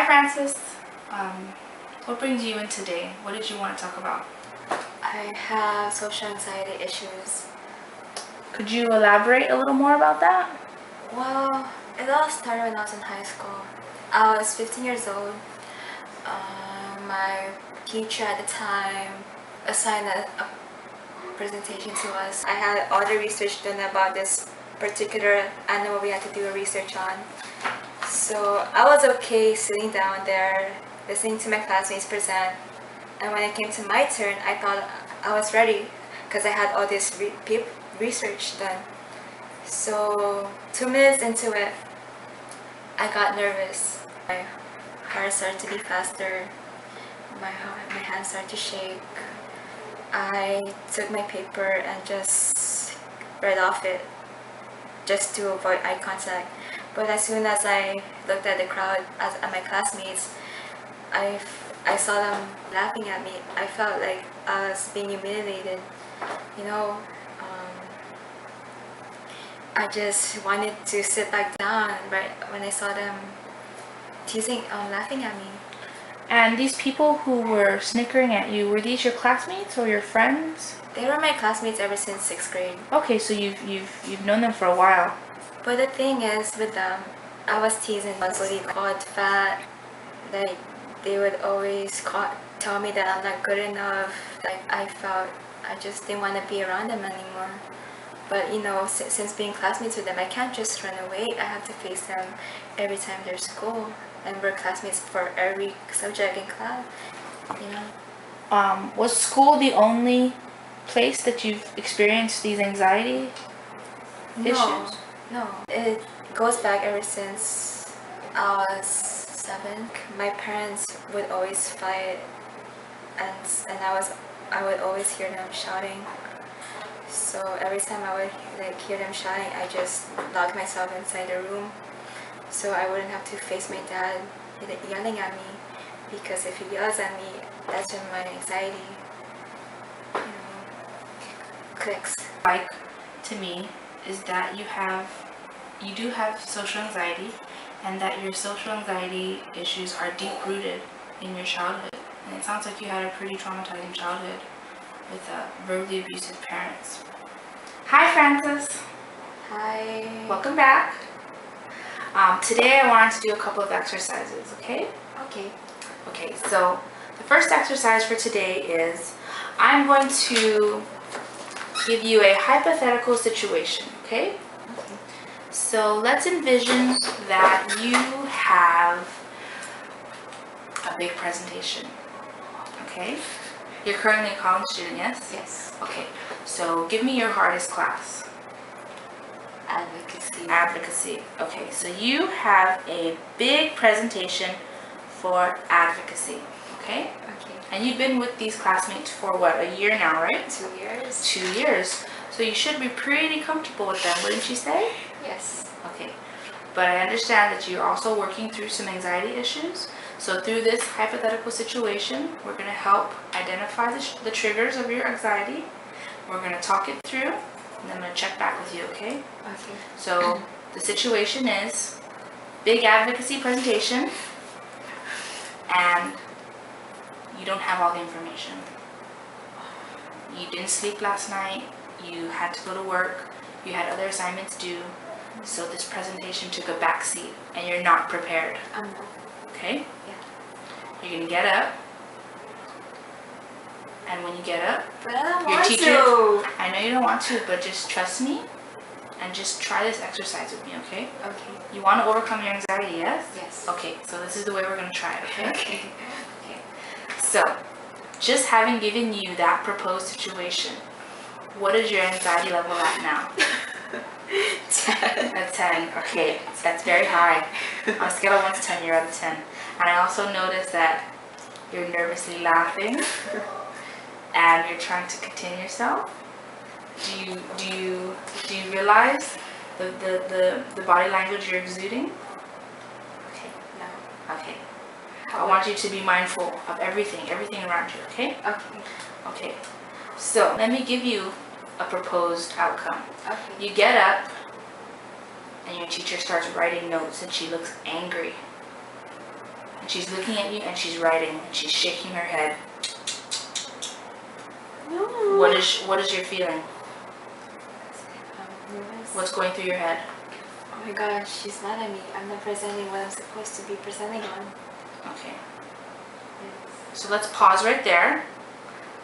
Francis. What brings you in today? What did you want to talk about? I have social anxiety issues. Could you elaborate a little more about that? Well, it all started when I was in high school. I was 15 years old. My teacher at the time assigned a presentation to us. I had all the research done about this particular animal we had to do a research on. So I was okay sitting down there, listening to my classmates present. And when it came to my turn, I thought I was ready because I had all this research done. So 2 minutes into it, I got nervous. My heart started to beat faster. My hands started to shake. I took my paper and just read off it just to avoid eye contact. But as soon as I looked at the crowd, at my classmates, I saw them laughing at me. I felt like I was being humiliated, you know. I just wanted to sit back down right when I saw them laughing at me. And these people who were snickering at you, were these your classmates or your friends? They were my classmates ever since 6th grade. Okay, so you've known them for a while. But the thing is, with them, I was teasing. I was really called fat. Like, they would always tell me that I'm not good enough. Like, I felt I just didn't want to be around them anymore. But you know, since being classmates with them, I can't just run away. I have to face them every time there's school, and we're classmates for every subject in class. You know. Was school the only place that you've experienced these anxiety issues? No. It goes back ever since I was 7. My parents would always fight, and I would always hear them shouting. So every time I would hear them shouting, I just locked myself inside the room, so I wouldn't have to face my dad yelling at me. Because if he yells at me, that's when my anxiety, clicks. Like to me is that you do have social anxiety, and that your social anxiety issues are deep rooted in your childhood. And it sounds like you had a pretty traumatizing childhood with verbally abusive parents. Hi Francis. Hi. Welcome back. Today I wanted to do a couple of exercises, okay? Okay, so the first exercise for today is I'm going to give you a hypothetical situation, okay? So let's envision that you have a big presentation, okay? You're currently a college student, yes? Yes. Okay, so give me your hardest class. Advocacy. Okay, so you have a big presentation for advocacy, okay? Okay. And you've been with these classmates for what, a year now, right? 2 years. 2 years. So you should be pretty comfortable with them, wouldn't you say? Yes. Okay. But I understand that you're also working through some anxiety issues. So through this hypothetical situation, we're going to help identify the triggers of your anxiety. We're going to talk it through, and I'm going to check back with you, okay? Okay. So the situation is big advocacy presentation, and you don't have all the information. You didn't sleep last night, you had to go to work, you had other assignments due, so this presentation took a back seat, and you're not prepared. I'm not. Okay? Yeah. You're gonna get up, and when you get up, But I don't your want teacher, to. I know you don't want to, but just trust me, and just try this exercise with me, okay? Okay. You want to overcome your anxiety, yes? Yes. Okay, so this is the way we're gonna try it, okay? Okay. Okay. So, just having given you that proposed situation, what is your anxiety level at now? 10. A 10. Okay, that's very high. On a scale of 1 to 10, you're at a 10. And I also noticed that you're nervously laughing, and you're trying to contain yourself. Do you realize the body language you're exuding? Okay. No. Okay. I want you to be mindful of everything around you, okay? Okay. Okay. So, let me give you a proposed outcome. Okay. You get up, and your teacher starts writing notes, and she looks angry. and she's looking at you and she's writing and she's shaking her head. No. What is your feeling? I'm nervous. What's going through your head? Oh my gosh, she's mad at me. I'm not presenting what I'm supposed to be presenting on. Okay. Yes. So let's pause right there.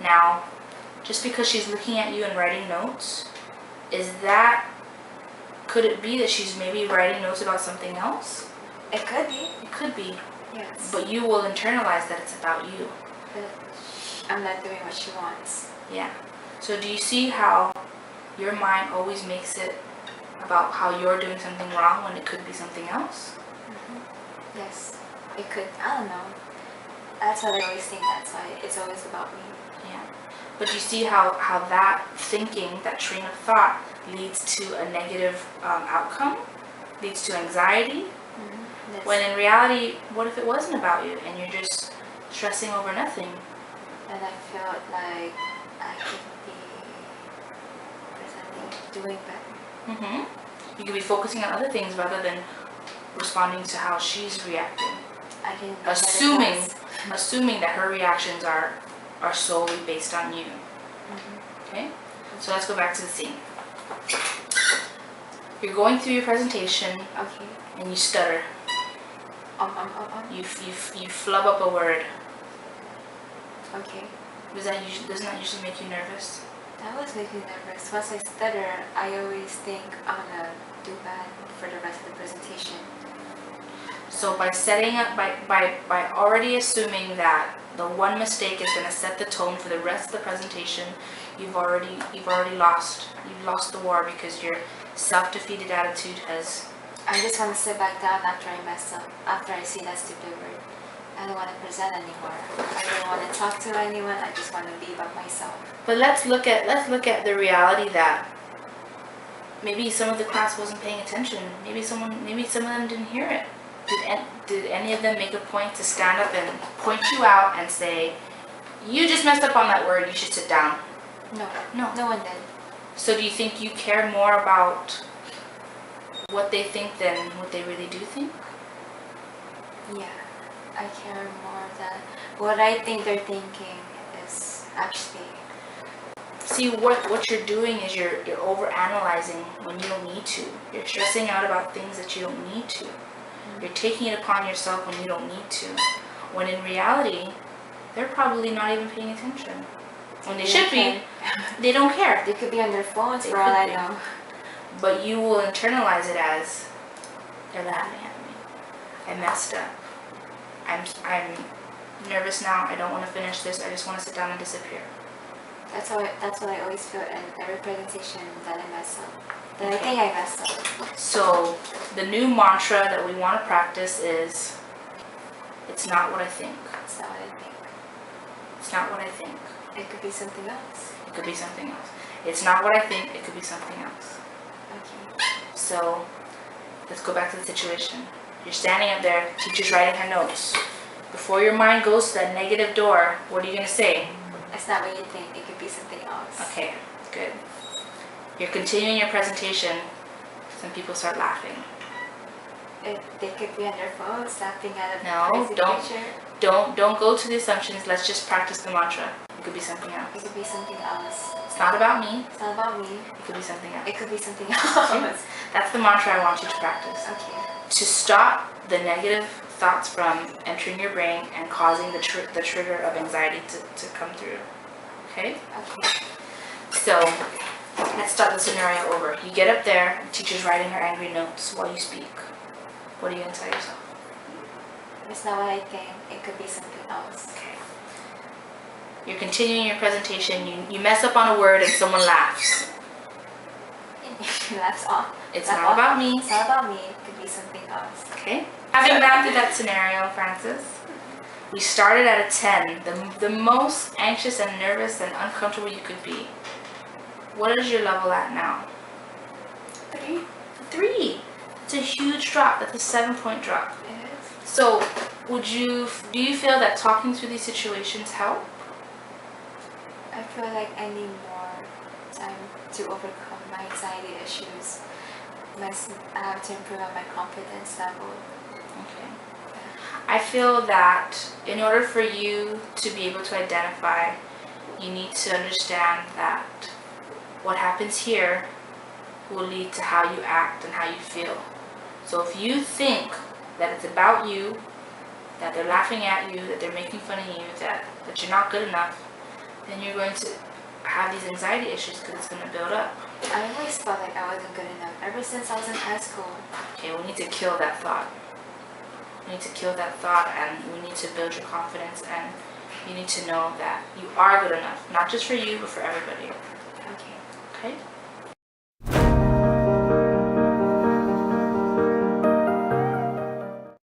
Now, just because she's looking at you and writing notes, could it be that she's maybe writing notes about something else? It could be. It could be. Yes. But you will internalize that it's about you. But I'm not doing what she wants. Yeah. So do you see how your mind always makes it about how you're doing something wrong when it could be something else? Mm-hmm. Yes. It could. I don't know. That's what I always think. That's why it's always about me. Yeah. But you see how that thinking, that train of thought, leads to a negative outcome, leads to anxiety. Mm-hmm. Yes. When in reality, what if it wasn't about you and you're just stressing over nothing? And I felt like I could be presenting, doing better. Mm-hmm. You could be focusing on other things rather than responding to how she's reacting. I didn't. Assuming that her reactions are solely based on you. Mm-hmm. Okay? So let's go back to the scene. You're going through your presentation Okay. and you stutter. You flub up a word. Okay. Doesn't that usually make you nervous? That was making me nervous. Once I stutter, I always think I'm gonna do bad for the rest of the presentation. So by setting up, by already assuming that the one mistake is going to set the tone for the rest of the presentation, you've already lost. You've lost the war because your self-defeated attitude has. I just want to sit back down after I mess up, after I see that stupid word. I don't want to present anymore. I don't want to talk to anyone. I just want to be by myself. But let's look at the reality that maybe some of the class wasn't paying attention. Maybe some of them didn't hear it. Did any of them make a point to stand up and point you out and say, "You just messed up on that word. You should sit down"? No. No. No one did. So do you think you care more about what they think than what they really do think? Yeah. I care more that what I think they're thinking is actually. See, what you're doing is you're over-analyzing when you don't need to. You're stressing out about things that you don't need to. You're taking it upon yourself when you don't need to. When in reality, they're probably not even paying attention. When they should be, they don't care. They could be on their phones for all I know. But you will internalize it as, they're laughing at me. I messed up. I'm nervous now. I don't want to finish this. I just want to sit down and disappear. That's what I always feel in every presentation that I mess up. That I think I messed up. So the new mantra that we want to practice is, it's not what I think. It's not what I think. It's not what I think. It could be something else. It could be something else. It's not what I think. It could be something else. Okay. So let's go back to the situation. You're standing up there, teacher's writing her notes. Before your mind goes to that negative door, what are you going to say? It's not what you think. It could be something else. Okay, good. You're continuing your presentation. Some people start laughing. They could be on their phones laughing at a No, crazy don't. picture. Don't go to the assumptions. Let's just practice the mantra. It could be something It else. could be something else. It's not about me. It's not about me. It could be something else. It could be something else. That's the mantra I want you to practice. Okay. To stop the negative thoughts from entering your brain and causing the trigger of anxiety to come through. Okay? Okay. So, let's start the scenario over. You get up there, the teacher's writing her angry notes while you speak. What are you going to tell yourself? It's not what I think. It could be something else. Okay. You're continuing your presentation. You mess up on a word and someone laughs. That's all. It's That's not all. about me. It's not about me. It could be something else. Okay. Having gone through that scenario, Francis, we started at a 10, the most anxious and nervous and uncomfortable you could be. What is your level at now? 3. 3. It's a huge drop. That's a 7-point drop. It is. So, do you feel that talking through these situations help? I feel like I need more time to overcome my anxiety issues. I have to improve on my confidence level. Okay. I feel that in order for you to be able to identify, you need to understand that what happens here will lead to how you act and how you feel. So if you think that it's about you, that they're laughing at you, that they're making fun of you, that you're not good enough, then you're going to have these anxiety issues because it's going to build up. I always felt like I wasn't good enough ever since I was in high school. Okay, we need to kill that thought. We need to kill that thought, and we need to build your confidence, and you need to know that you are good enough, not just for you, but for everybody. Okay. Okay?